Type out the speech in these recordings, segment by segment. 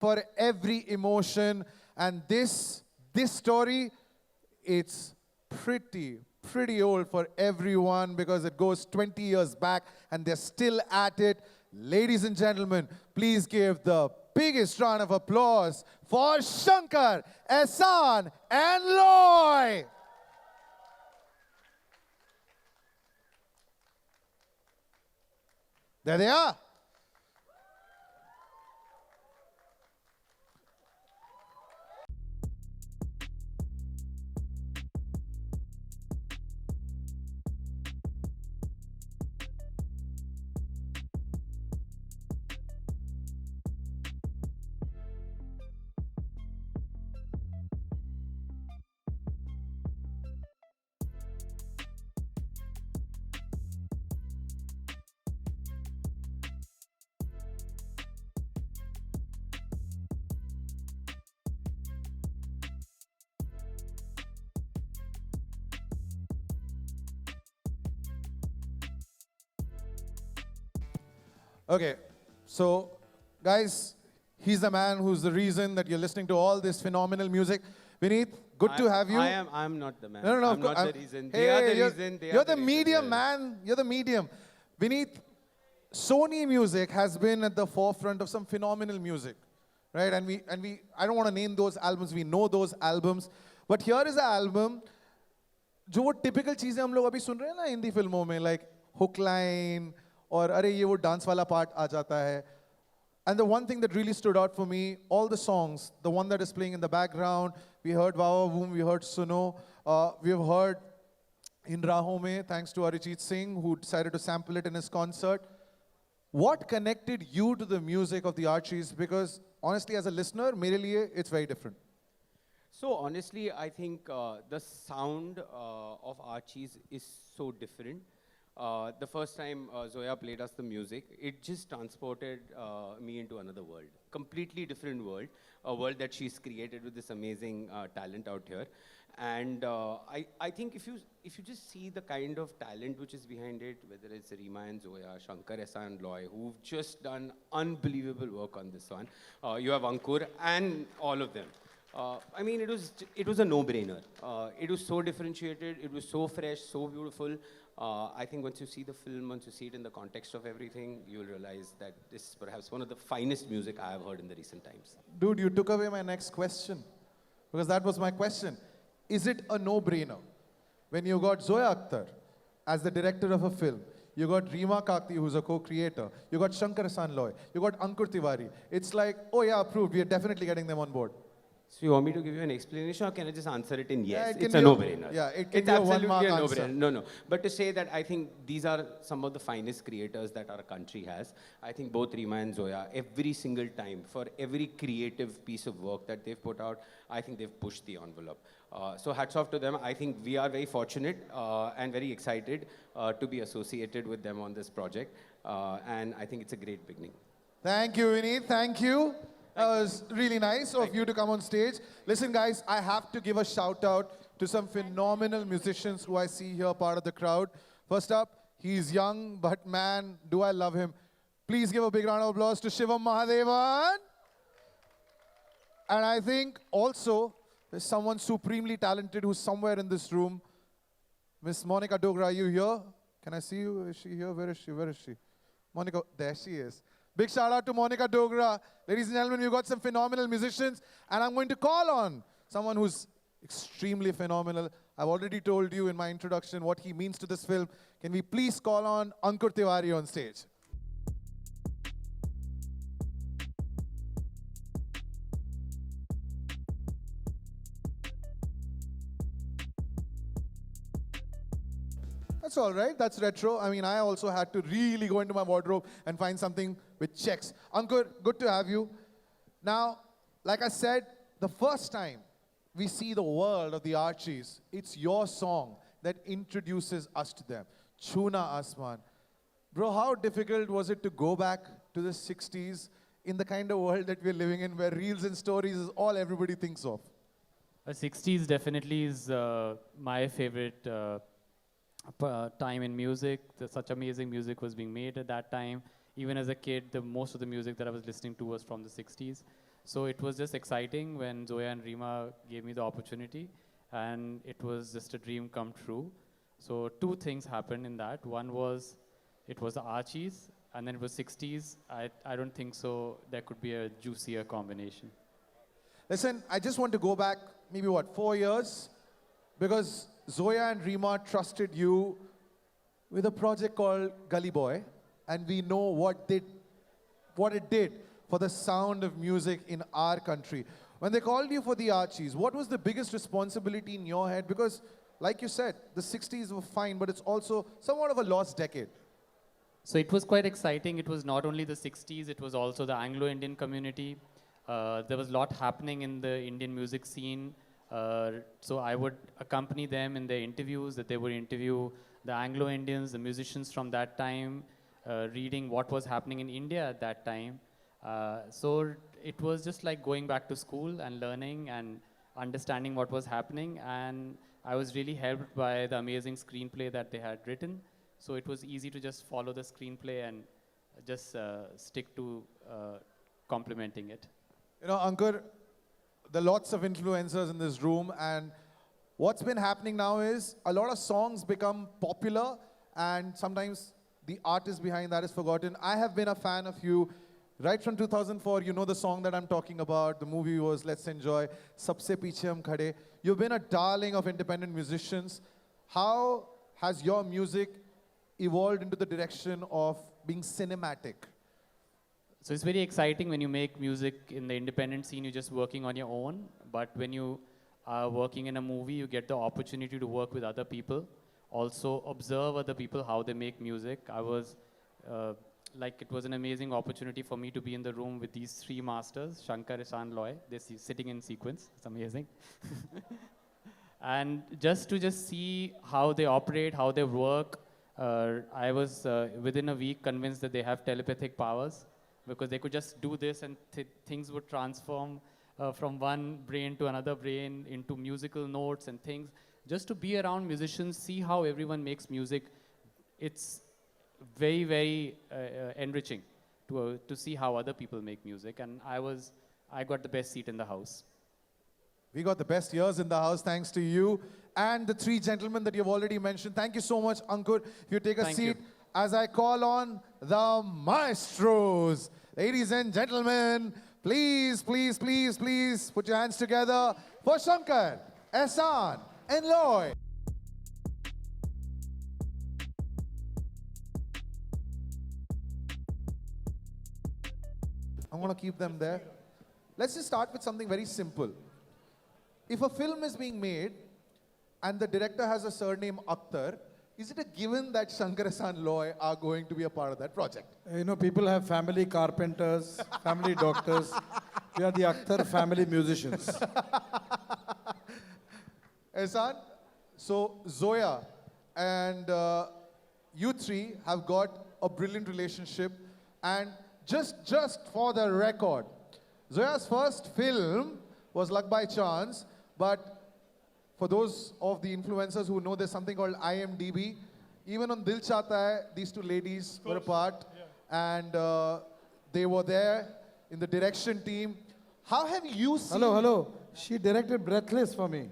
for every emotion. And this story, it's pretty old for everyone because it goes 20 years back and they're still at it. Ladies and gentlemen, please give the biggest round of applause for Shankar, Ehsan, and Loy. There they are. Okay, so guys, he's the man who's the reason that you're listening to all this phenomenal music. Vineet, good to have you. I'm not the man. No, I'm not the reason. Hey, they are the reason. You're the medium, man. You're the medium. Vineet, Sony Music has been at the forefront of some phenomenal music, right? And we I don't want to name those albums. We know those albums, but here is an album जो वो typical चीजें हम लोग अभी सुन रहे हैं ना हिंदी फिल्मों में, like hook line और अरे ये वो dance वाला part आ जाता है. And the one thing that really stood out for me, all the songs, the one that is playing in the background, we heard Wawa Voom, we heard Suno, we have heard In Raahon Mein, thanks to Arijit Singh, who decided to sample it in his concert. What connected you to the music of the Archies? Because honestly, as a listener, mere liye, it's very different. So honestly, I think the sound of Archies is so different. The first time Zoya played us the music, it just transported me into another world. Completely different world. A world that she's created with this amazing talent out here. And I think if you just see the kind of talent which is behind it, whether it's Rima and Zoya, Shankar, Ehsan and Loy, who've just done unbelievable work on this one. You have Ankur and all of them. I mean, it was a no-brainer. It was so differentiated, it was so fresh, so beautiful. I think once you see the film, once you see it in the context of everything, you'll realize that this is perhaps one of the finest music I have heard in the recent times. Dude, you took away my next question, because that was my question. Is it a no-brainer? When you got Zoya Akhtar as the director of a film, you got Rima Kakti, who's a co-creator, you got Shankar Ehsan Loy, you got Ankur Tiwari. It's like, oh yeah, approved, we are definitely getting them on board. So you want me to give you an explanation, or can I just answer it in yes? Yeah, it's a no-brainer. Yeah, it can it's be a absolutely one-mark a answer. no-brainer. No. But to say that I think these are some of the finest creators that our country has. I think both Rima and Zoya, every single time, for every creative piece of work that they've put out, I think they've pushed the envelope. So hats off to them. I think we are very fortunate and very excited to be associated with them on this project. And I think it's a great beginning. Thank you, Vineet. Thank you. That was really nice of you to come on stage. Listen, guys, I have to give a shout out to some phenomenal musicians who I see here, part of the crowd. First up, he's young, but man, do I love him. Please give a big round of applause to Shivam Mahadevan. And I think also there's someone supremely talented who's somewhere in this room. Miss Monica Dogra, are you here? Can I see you? Is she here? Where is she? Where is she? Monica, there she is. Big shout out to Monica Dogra. Ladies and gentlemen, we've got some phenomenal musicians, and I'm going to call on someone who's extremely phenomenal. I've already told you in my introduction what he means to this film. Can we please call on Ankur Tiwari on stage? That's all right. That's retro. I mean, I also had to really go into my wardrobe and find something with checks. Ankur, good to have you. Now, like I said, the first time we see the world of the Archies, it's your song that introduces us to them. Chuna Asman. Bro, how difficult was it to go back to the 60s in the kind of world that we're living in, where reels and stories is all everybody thinks of? The 60s definitely is my favorite time in music. Such amazing music was being made at that time. Even as a kid, most of the music that I was listening to was from the 60s. So it was just exciting when Zoya and Rima gave me the opportunity, and it was just a dream come true. So two things happened in that. One was it was the Archies, and then it was 60s. I don't think so there could be a juicier combination. Listen, I just want to go back maybe 4 years, because Zoya and Rima trusted you with a project called Gully Boy, and we know what it did for the sound of music in our country. When they called you for the Archies, what was the biggest responsibility in your head? Because, like you said, the 60s were fine, but it's also somewhat of a lost decade. So it was quite exciting. It was not only the 60s, it was also the Anglo-Indian community. There was a lot happening in the Indian music scene. So I would accompany them in their interviews, that they would interview the Anglo-Indians, the musicians from that time, reading what was happening in India at that time. So it was just like going back to school and learning and understanding what was happening. And I was really helped by the amazing screenplay that they had written. So it was easy to just follow the screenplay and just stick to complementing it. You know, Ankur, there are lots of influencers in this room, and what's been happening now is a lot of songs become popular, and sometimes the artist behind that is forgotten. I have been a fan of you right from 2004. You know the song that I'm talking about. The movie was Let's Enjoy, Sabse Piche Hum Khade. You've been a darling of independent musicians. How has your music evolved into the direction of being cinematic? So it's very exciting when you make music in the independent scene, you're just working on your own. But when you are working in a movie, you get the opportunity to work with other people. Also observe other people, how they make music. I was, it was an amazing opportunity for me to be in the room with these three masters, Shankar, Ishan, Loy. They're sitting in sequence. It's amazing. And just to see how they operate, how they work, I was within a week convinced that they have telepathic powers, because they could just do this and things would transform from one brain to another brain into musical notes and things. Just to be around musicians, see how everyone makes music, it's very, very enriching to see how other people make music. And I got the best seat in the house. We got the best years in the house thanks to you and the three gentlemen that you've already mentioned. Thank you so much, Ankur. If you take a seat as I call on the maestros. Ladies and gentlemen, please, please, please, please put your hands together for Shankar, Ehsan, and Loy. I'm going to keep them there. Let's just start with something very simple. If a film is being made and the director has a surname Akhtar, is it a given that Shankar, Ehsan, Loy are going to be a part of that project? You know, people have family carpenters, family doctors. We are the Akhtar family musicians. Ehsan, so Zoya and you three have got a brilliant relationship. And just for the record, Zoya's first film was Luck by Chance, but for those of the influencers who know, there's something called IMDb. Even on Dil Chahta Hai, these two ladies were a part, and they were there in the direction team. How have you seen... Hello. She directed Breathless for me.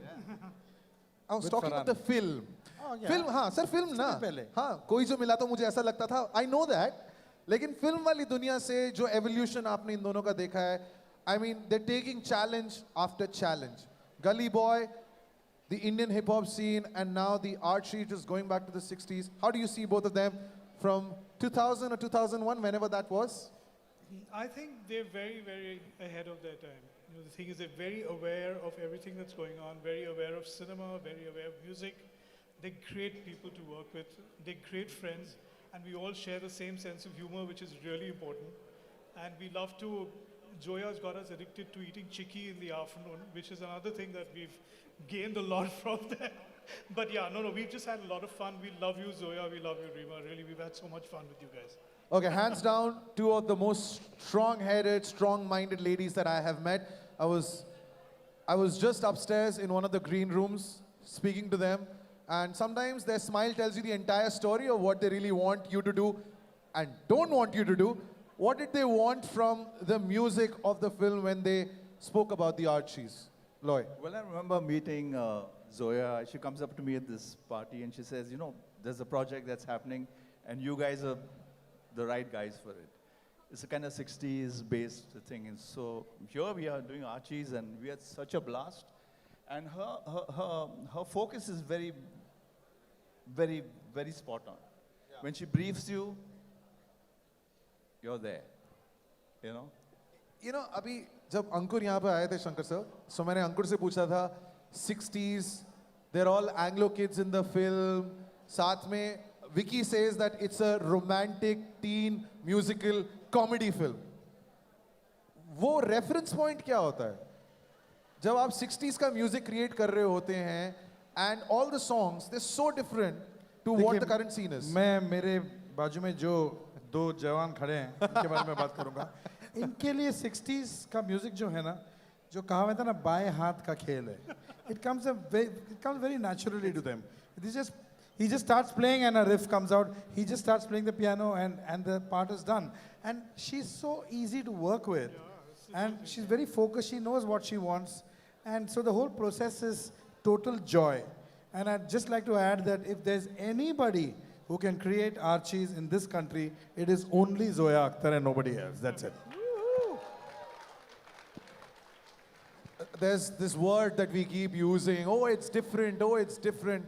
I was talking about the film. Oh, yeah. Film, हाँ, sir, film ना. हाँ, कोई जो मिला तो मुझे ऐसा लगता था. I know that. लेकिन film वाली दुनिया से जो evolution आपने इन दोनों का देखा है, I mean, they're taking challenge after challenge. Gully Boy, the Indian hip-hop scene, and now the Archies, just going back to the 60s. How do you see both of them from 2000 or 2001, whenever that was? I think they're very, very ahead of their time. You know, the thing is, they're very aware of everything that's going on, very aware of cinema, very aware of music. They're great people to work with. They're great friends, and we all share the same sense of humor, which is really important. And we love to... Zoya's got us addicted to eating chikki in the afternoon, which is another thing that we've gained a lot from them. But yeah, no, we've just had a lot of fun. We love you, Zoya. We love you, Rima. Really, we've had so much fun with you guys. Okay, hands down, two of the most strong-headed, strong-minded ladies that I have met. I was just upstairs in one of the green rooms speaking to them, and sometimes their smile tells you the entire story of what they really want you to do and don't want you to do. what did they want from the music of the film when they spoke about the Archies? Loy. Well, I remember meeting Zoya. She comes up to me at this party and she says, you know, there's a project that's happening and you guys are the right guys for it. It's a kind of 60s based thing. And so here we are doing Archies and we had such a blast. And her focus is very, very, very spot on. Yeah. When she briefs you, you're there, you know? You know, अभी जब अंकुर यहाँ पे आए थे Shankar sir, so मैंने अंकुर से पूछा था 60s, they're all Anglo kids in the film. साथ में Vicky says that it's a romantic teen musical comedy film. वो reference point क्या होता है? जब आप 60s का music create कर रहे होते हैं, and all the songs they're so different to what the current scene is. मैं मेरे बाजू में जो दो जवान खड़े हैं इनके बारे में बात करूंगा. इनके लिए 60s का म्यूजिक जो है ना, जो कहावत है ना बाएं हाथ का खेल है. It comes very naturally to them. He just starts playing and a riff comes out. He just starts playing the piano and the part is done. And she's so easy to work with. And she's very focused. She knows what she wants. And so the whole process is total joy. And I'd just like to add that if there's anybody who can create Archies in this country, it is only Zoya Akhtar and nobody else. That's it. There's this word that we keep using, oh, it's different, oh, it's different.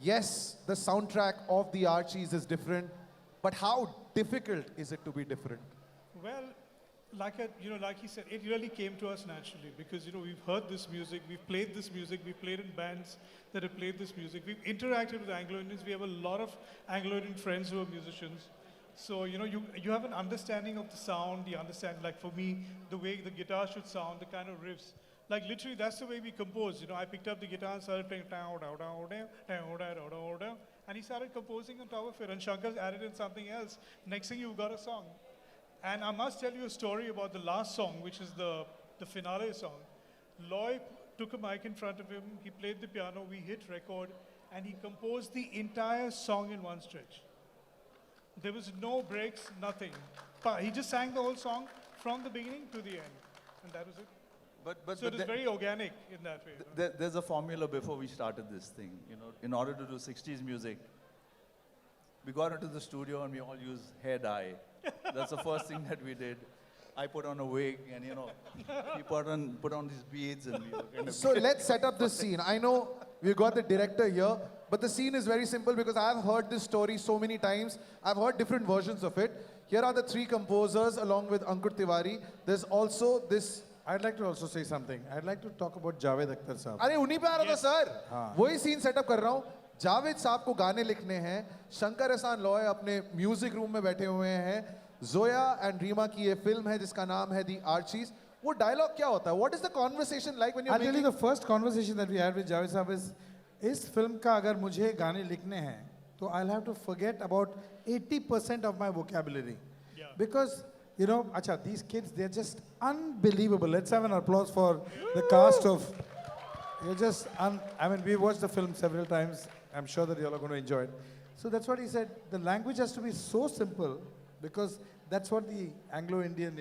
Yes, the soundtrack of the Archies is different, but how difficult is it to be different? Well, like he said, it really came to us naturally because we've heard this music, we've played this music, we've played in bands that have played this music, we've interacted with Anglo-Indians, we have a lot of Anglo-Indian friends who are musicians. So you have an understanding of the sound, the understanding, like for me, the way the guitar should sound, the kind of riffs. Like literally, that's the way we compose. I picked up the guitar and started playing and he started composing on top of it. And Shankar's added in something else. Next thing you've got a song. And I must tell you a story about the last song, which is the finale song. Loy took a mic in front of him. He played the piano. We hit record, and he composed the entire song in one stretch. There was no breaks, nothing. But he just sang the whole song from the beginning to the end, and that was it. So it is very organic in that way. There's a formula before we started this thing. In order to do 60s music, we got into the studio and we all use hair dye. That's the first thing that we did. I put on a wig and he put on these beads and we were kind of. So let's set up the scene. I know we've got the director here, but the scene is very simple because I've heard this story so many times. I've heard different versions of it. Here are the three composers along with Ankur Tiwari. There's also this. I'd like to also say something. I'd like to talk about Javed Akhtar साहब. अरे उन्हीं पे आ रहा था sir. वही scene setup कर रहा हूँ. जावेद साहब को गाने लिखने हैं. शंकर एहसान लॉय अपने म्यूजिक रूम में बैठे हुए हैं. जोया एंड रीमा की ये फिल्म है जिसका नाम है दी आर्चीज. वो डायलॉग क्या होता है? What is the conversation like when you're making? I'll tell you the first conversation that we had with Javed साहब is, इस फिल्म का अगर मुझे गाने लिखने हैं, तो I'll have to forget about 80% of my vocabulary. Yeah. Because acha, these kids, they're just unbelievable. Let's have an applause for the cast of. We watched the film several times. I'm sure that you all are going to enjoy it. So that's what he said. The language has to be so simple because that's what the Anglo-Indian,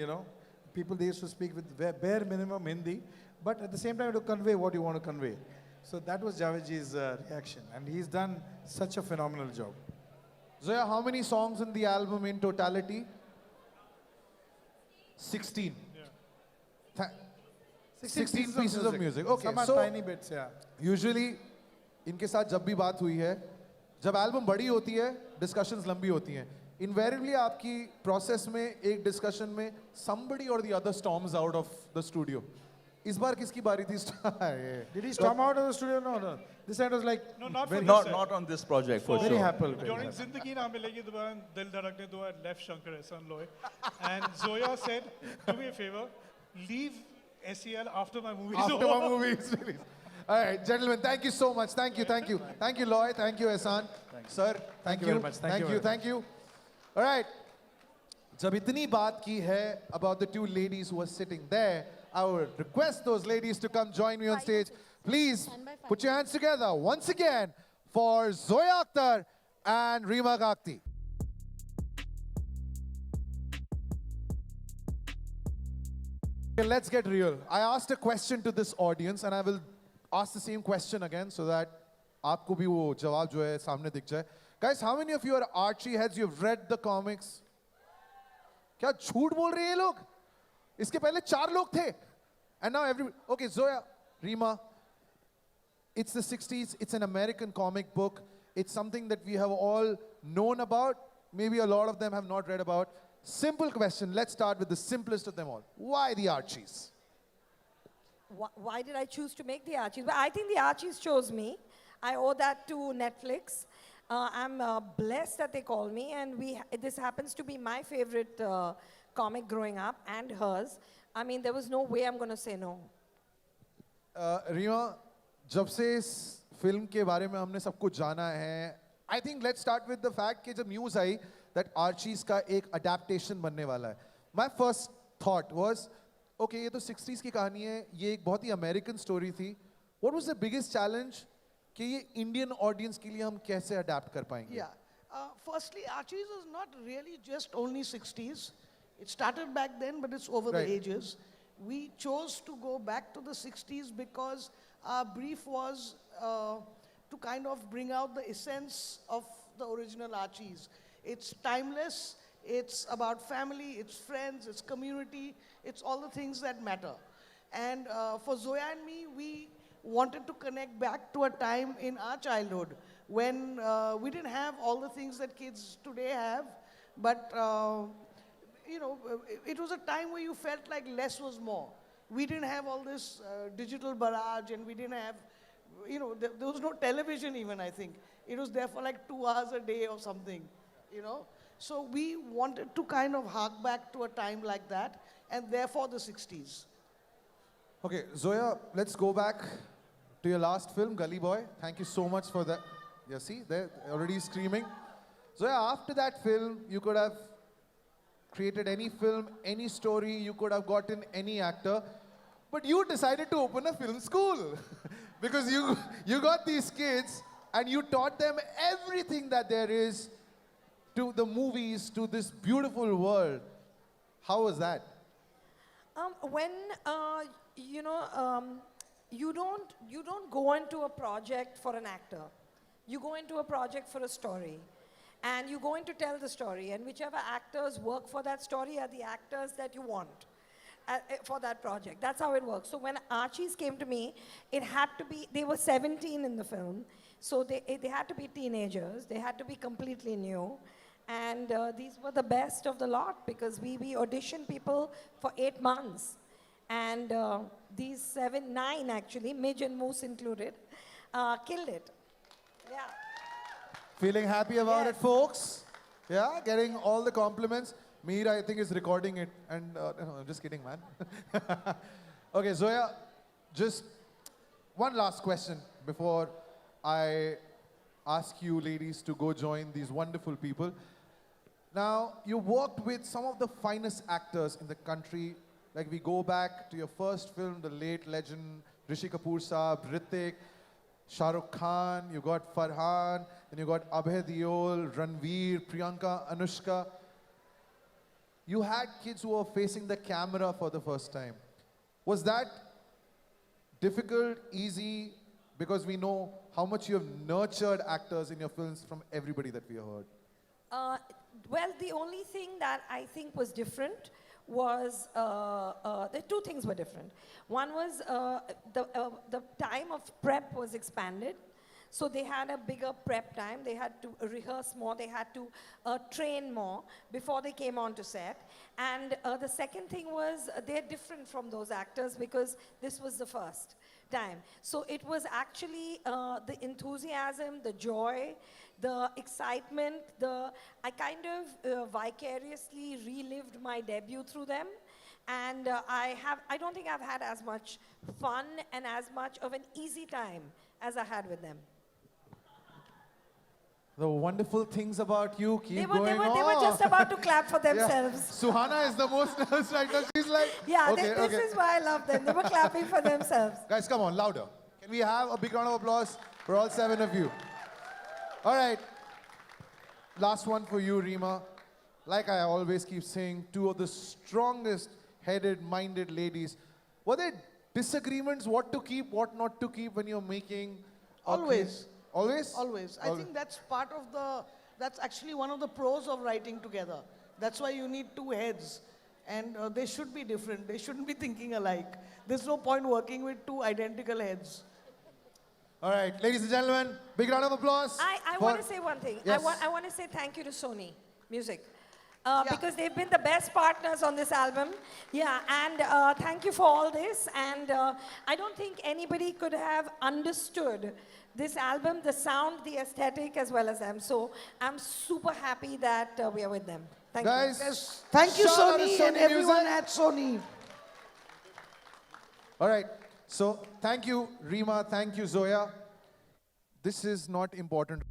people, they used to speak with bare minimum Hindi, but at the same time to convey what you want to convey. So that was Javadji's reaction, and he's done such a phenomenal job. Zoya, how many songs in the album in totality? 16. Yeah. 16 pieces of music. Okay, some are so tiny bits, yeah. Usually, इनके साथ जब भी बात हुई है, जब album बड़ी होती है, discussions लंबी होती हैं. Invariably, आपकी process में एक discussion में somebody or the other storms out of the studio. इस बार किसकी बारी थी? Did he storm out of the studio? No. This side was like no, not on this project for sure. Very happy. During Zindagi Na Milegi Dobaran Dil Dhadakne Do, I left Shankar Ehsan Loy, and Zoya said, "Do me a favor, leave SEL after my movie is over." After my movie is released. All right, gentlemen, thank you so much. Thank you, Loy. Thank you, Ehsan. Sir, thank you very much. Thank you. All right. जब इतनी बात की है about the two ladies who are sitting there, I would request those ladies to come join me on stage. Please put your hands together once again for Zoya Akhtar and Reema Gakti. Okay, let's get real. I asked a question to this audience and I will ask the same question again so that आपको भी वो जवाब जो है सामने दिख जाए. Guys, how many of you are Archie heads? You've read the comics? क्या झूठ बोल रहे हैं ये लोग? इसके पहले 4 लोग थे. And now okay, Zoya, Rima, it's the 60s, it's an American comic book. It's something that we have all known about. Maybe a lot of them have not read about. Simple question, let's start with the simplest of them all. Why the Archies? Why did I choose to make the Archies? Well, I think the Archies chose me. I owe that to Netflix. I'm blessed that they called me, and this happens to be my favorite comic growing up, and hers. I mean, there was no way I'm going to say no. Rima, जब से इस film के बारे में हमने सब कुछ जाना है, I think let's start with the fact कि जब news आई that Archies का एक adaptation बनने वाला है. My first thought was, okay, ये तो 60s की कहानी है, ये एक बहुत ही American story थी. What was the biggest challenge कि ये Indian audience के लिए हम कैसे adapt कर पाएंगे? Yeah. Firstly, Archies is not really just only 60s. It started back then, but it's over Right. the ages. We chose to go back to the 60s because our brief was to kind of bring out the essence of the original Archies. It's timeless, it's about family, it's friends, it's community, it's all the things that matter. And for Zoya and me, we wanted to connect back to a time in our childhood when we didn't have all the things that kids today have, but you know, it was a time where you felt like less was more. We didn't have all this digital barrage, and we didn't have, you know, there was no television even, I think. It was there for like 2 hours a day or something, you know. So we wanted to kind of hark back to a time like that, and therefore the 60s. Okay, Zoya, let's go back to your last film, Gully Boy. Thank you so much for that. You see, they're already screaming. Zoya, after that film, you could have created any film, any story, you could have gotten any actor, but you decided to open a film school because you got these kids and you taught them everything that there is to the movies, to this beautiful world. How was that? When you know, you don't go into a project for an actor. You go into a project for a story. And you're going to tell the story, and whichever actors work for that story are the actors that you want for that project. That's how it works. So when Archies came to me, it had to be, they were 17 in the film, so they had to be teenagers, they had to be completely new, and these were the best of the lot because we auditioned people for 8 months. And these 9 actually, Midge and Moose included, killed it. Yeah. Feeling happy about Yes. it, folks? Yeah, getting all the compliments. Mihir, I think, is recording it. And no, I'm just kidding, man. Okay, Zoya, just one last question before I ask you ladies to go join these wonderful people. Now, you worked with some of the finest actors in the country. Like, we go back to your first film, the late legend Rishi Kapoor Saab, Hrithik, Shah Rukh Khan, you got Farhan, then you got Abhay Deol, Ranveer, Priyanka, Anushka. You had kids who were facing the camera for the first time. Was that difficult, easy? Because we know how much you have nurtured actors in your films from everybody that we have heard. Well, the only thing that I think was different was, the 2 things were different. One was the time of prep was expanded. So they had a bigger prep time. They had to rehearse more. They had to train more before they came onto set. And the second thing was they're different from those actors because this was the first time. So it was actually the enthusiasm, the joy, the excitement, I kind of vicariously relived my debut through them. And I don't think I've had as much fun and as much of an easy time as I had with them. The wonderful things about you keep They going on. were just about to clap for themselves. Yeah. Suhana is the most nervous right now. She's like, Yeah, okay, this is why I love them. They were clapping for themselves. Guys, come on, louder. Can we have a big round of applause for all 7 of you? All right. Last one for you, Rima. Like I always keep saying, 2 of the strongest headed, minded ladies. Were there disagreements what to keep, what not to keep when you're making? a clip? Always. Always? Always. I think that's part of that's actually one of the pros of writing together. That's why you need two heads. And they should be different. They shouldn't be thinking alike. There's no point working with two identical heads. All right, ladies and gentlemen, big round of applause. I want to say one thing. Yes. I want to say thank you to Sony Music. Yeah. Because they've been the best partners on this album. Yeah, and thank you for all this. And I don't think anybody could have understood this album, the sound, the aesthetic, as well as them. So I'm super happy that we are with them. Thank Guys, you. Yes. Thank you, shout out to Sony, and Sony everyone Music. at Sony. All right, so thank you, Rima. Thank you, Zoya. This is not important.